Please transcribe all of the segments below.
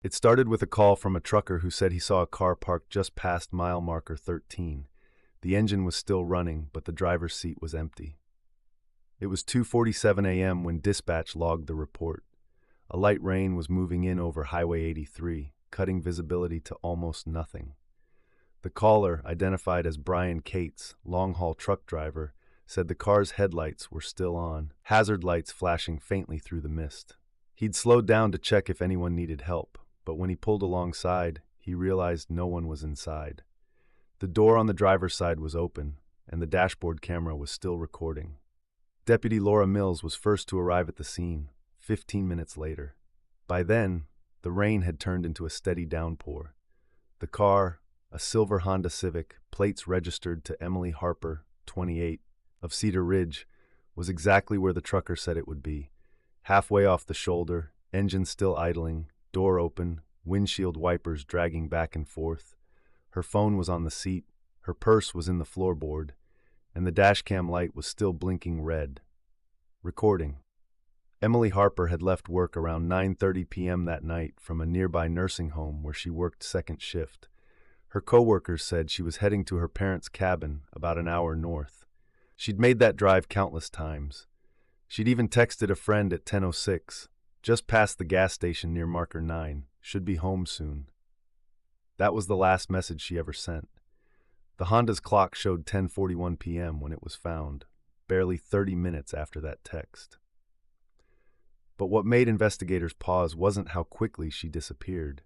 It started with a call from a trucker who said he saw a car parked just past mile marker 13. The engine was still running, but the driver's seat was empty. It was 2:47 a.m. when dispatch logged the report. A light rain was moving in over Highway 83, cutting visibility to almost nothing. The caller, identified as Brian Cates, long-haul truck driver, said the car's headlights were still on, hazard lights flashing faintly through the mist. He'd slowed down to check if anyone needed help, but when he pulled alongside, he realized no one was inside. The door on the driver's side was open, and the dashboard camera was still recording. Deputy Laura Mills was first to arrive at the scene, 15 minutes later. By then, the rain had turned into a steady downpour. The car, a silver Honda Civic, plates registered to Emily Harper, 28, of Cedar Ridge, was exactly where the trucker said it would be. Halfway off the shoulder, engine still idling, door open, windshield wipers dragging back and forth. Her phone was on the seat, her purse was in the floorboard, and the dashcam light was still blinking red. Recording. Emily Harper had left work around 9:30 p.m. that night from a nearby nursing home where she worked second shift. Her coworkers said she was heading to her parents' cabin about an hour north. She'd made that drive countless times. She'd even texted a friend at 10:06, just past the gas station near marker 9, should be home soon. That was the last message she ever sent. The Honda's clock showed 10:41 p.m. when it was found, barely 30 minutes after that text. But what made investigators pause wasn't how quickly she disappeared.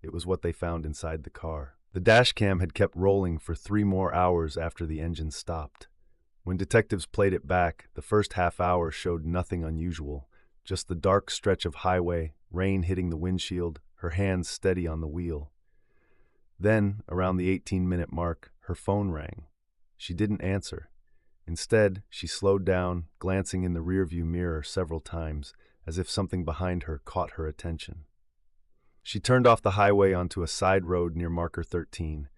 It was what they found inside the car. The dashcam had kept rolling for 3 more hours after the engine stopped. When detectives played it back, the first half hour showed nothing unusual, just the dark stretch of highway, rain hitting the windshield, her hands steady on the wheel. Then, around the 18-minute mark, her phone rang. She didn't answer. Instead, she slowed down, glancing in the rearview mirror several times, as if something behind her caught her attention. She turned off the highway onto a side road near marker 13,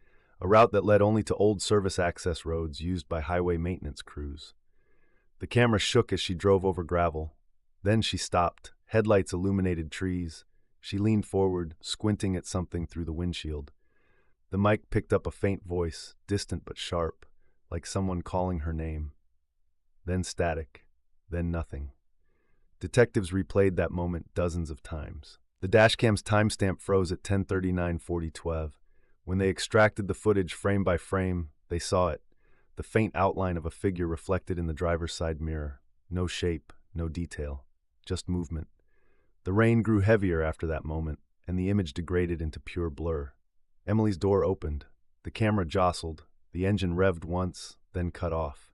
a route that led only to old service access roads used by highway maintenance crews. The camera shook as she drove over gravel. Then she stopped, headlights illuminated trees. She leaned forward, squinting at something through the windshield. The mic picked up a faint voice, distant but sharp, like someone calling her name. Then static, then nothing. Detectives replayed that moment dozens of times. The dashcam's timestamp froze at 10:39:40:12. When they extracted the footage frame by frame, they saw it, the faint outline of a figure reflected in the driver's side mirror. No shape, no detail, just movement. The rain grew heavier after that moment, and the image degraded into pure blur. Emily's door opened. The camera jostled. The engine revved once, then cut off.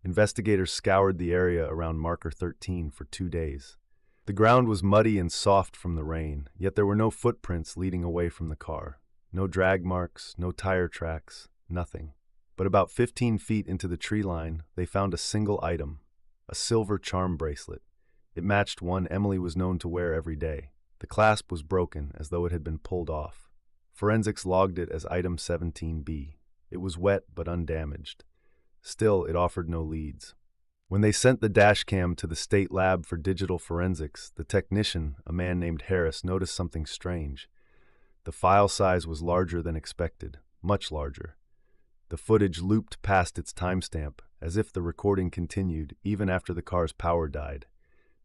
Investigators scoured the area around marker 13 for 2 days. The ground was muddy and soft from the rain, yet there were no footprints leading away from the car. No drag marks, no tire tracks, nothing. But about 15 feet into the tree line, they found a single item, a silver charm bracelet. It matched one Emily was known to wear every day. The clasp was broken, as though it had been pulled off. Forensics logged it as item 17B. It was wet but undamaged. Still, it offered no leads. When they sent the dashcam to the state lab for digital forensics, the technician, a man named Harris, noticed something strange. The file size was larger than expected, much larger. The footage looped past its timestamp, as if the recording continued even after the car's power died.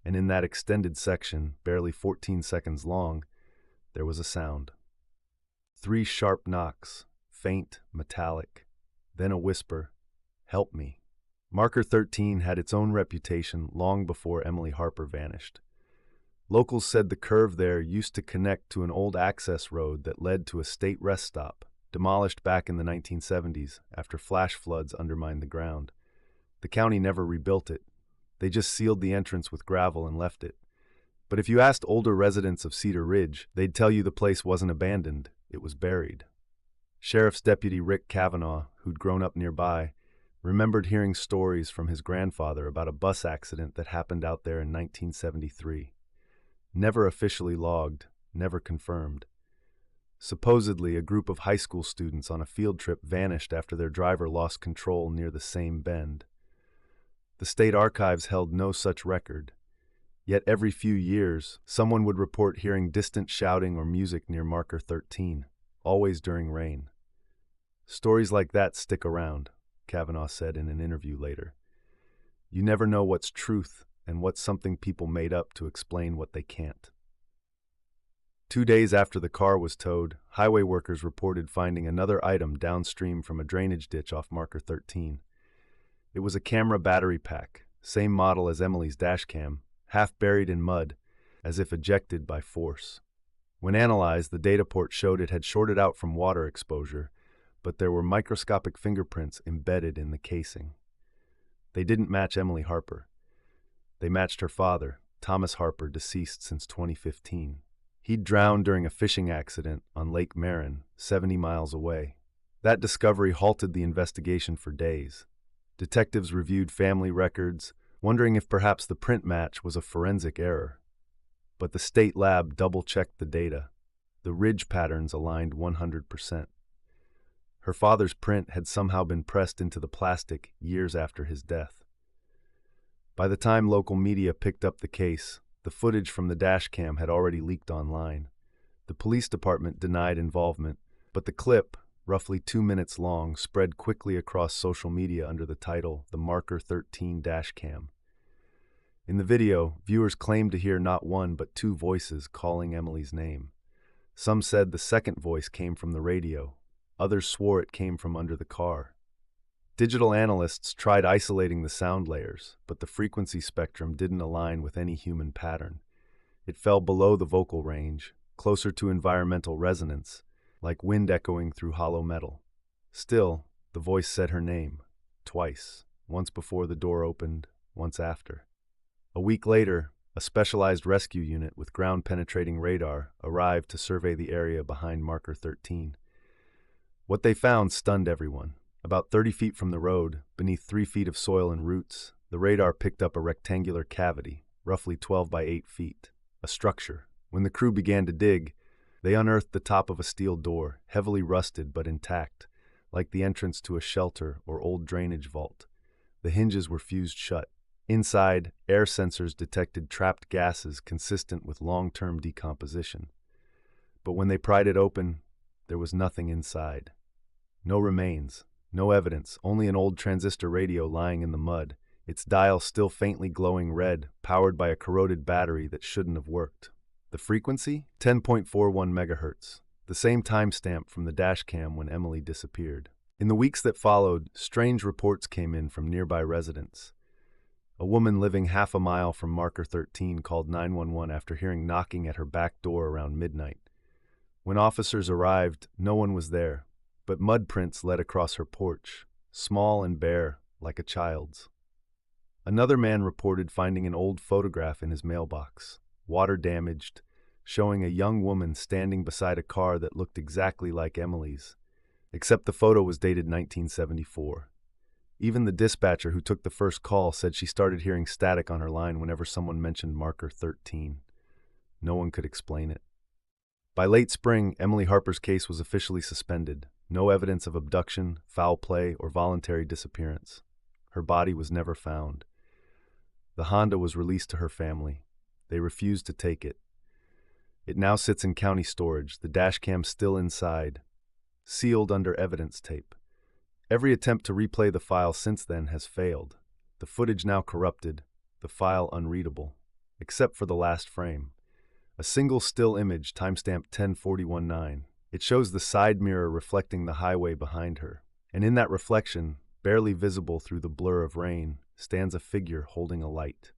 And in that extended section, barely 14 seconds long, there was a sound. 3 sharp knocks, faint, metallic, then a whisper, "Help me." Marker 13 had its own reputation long before Emily Harper vanished. Locals said the curve there used to connect to an old access road that led to a state rest stop, demolished back in the 1970s after flash floods undermined the ground. The county never rebuilt it. They just sealed the entrance with gravel and left it. But if you asked older residents of Cedar Ridge, they'd tell you the place wasn't abandoned, it was buried. Sheriff's Deputy Rick Kavanaugh, who'd grown up nearby, remembered hearing stories from his grandfather about a bus accident that happened out there in 1973. Never officially logged, never confirmed. Supposedly, a group of high school students on a field trip vanished after their driver lost control near the same bend. The state archives held no such record. Yet every few years, someone would report hearing distant shouting or music near marker 13, always during rain. Stories like that stick around, Kavanaugh said in an interview later. You never know what's truth and what's something people made up to explain what they can't. 2 days after the car was towed, highway workers reported finding another item downstream from a drainage ditch off marker 13. It was a camera battery pack, same model as Emily's dashcam, half buried in mud, as if ejected by force. When analyzed, the data port showed it had shorted out from water exposure, but there were microscopic fingerprints embedded in the casing. They didn't match Emily Harper. They matched her father, Thomas Harper, deceased since 2015. He'd drowned during a fishing accident on Lake Marin, 70 miles away. That discovery halted the investigation for days. Detectives reviewed family records, wondering if perhaps the print match was a forensic error. But the state lab double-checked the data. The ridge patterns aligned 100%. Her father's print had somehow been pressed into the plastic years after his death. By the time local media picked up the case, the footage from the dashcam had already leaked online. The police department denied involvement, but the clip, roughly 2 minutes long, spread quickly across social media under the title The Marker 13 Dashcam. In the video, viewers claimed to hear not one but two voices calling Emily's name. Some said the second voice came from the radio. Others swore it came from under the car. Digital analysts tried isolating the sound layers, but the frequency spectrum didn't align with any human pattern. It fell below the vocal range, closer to environmental resonance, like wind echoing through hollow metal. Still, the voice said her name, twice, once before the door opened, once after. A week later, a specialized rescue unit with ground-penetrating radar arrived to survey the area behind marker 13. What they found stunned everyone. About 30 feet from the road, beneath 3 feet of soil and roots, the radar picked up a rectangular cavity, roughly 12 by 8 feet, a structure. When the crew began to dig, they unearthed the top of a steel door, heavily rusted but intact, like the entrance to a shelter or old drainage vault. The hinges were fused shut. Inside, air sensors detected trapped gases consistent with long-term decomposition. But when they pried it open, there was nothing inside. No remains. No evidence, only an old transistor radio lying in the mud, its dial still faintly glowing red, powered by a corroded battery that shouldn't have worked. The frequency? 10.41 megahertz, the same timestamp from the dashcam when Emily disappeared. In the weeks that followed, strange reports came in from nearby residents. A woman living half a mile from marker 13 called 911 after hearing knocking at her back door around midnight. When officers arrived, no one was there. But mud prints led across her porch, small and bare, like a child's. Another man reported finding an old photograph in his mailbox, water-damaged, showing a young woman standing beside a car that looked exactly like Emily's, except the photo was dated 1974. Even the dispatcher who took the first call said she started hearing static on her line whenever someone mentioned marker 13. No one could explain it. By late spring, Emily Harper's case was officially suspended. No evidence of abduction, foul play, or voluntary disappearance. Her body was never found. The Honda was released to her family. They refused to take it. It now sits in county storage, the dashcam still inside, sealed under evidence tape. Every attempt to replay the file since then has failed. The footage now corrupted, the file unreadable, except for the last frame. A single still image, timestamp 10:41:9. It shows the side mirror reflecting the highway behind her, and in that reflection, barely visible through the blur of rain, stands a figure holding a light.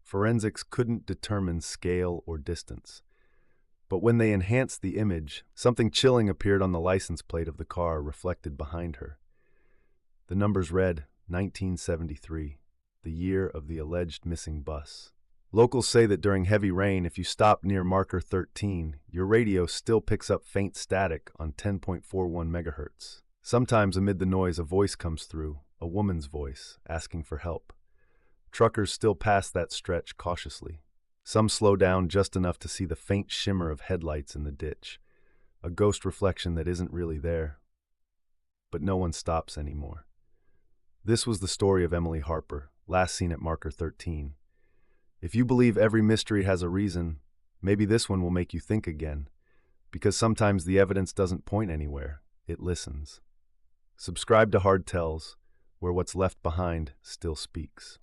Forensics couldn't determine scale or distance, but when they enhanced the image, something chilling appeared on the license plate of the car reflected behind her. The numbers read 1973, the year of the alleged missing bus. Locals say that during heavy rain, if you stop near marker 13, your radio still picks up faint static on 10.41 megahertz. Sometimes amid the noise, a voice comes through, a woman's voice, asking for help. Truckers still pass that stretch cautiously. Some slow down just enough to see the faint shimmer of headlights in the ditch, a ghost reflection that isn't really there. But no one stops anymore. This was the story of Emily Harper, last seen at marker 13. If you believe every mystery has a reason, maybe this one will make you think again, because sometimes the evidence doesn't point anywhere, it listens. Subscribe to Hard Tells, where what's left behind still speaks.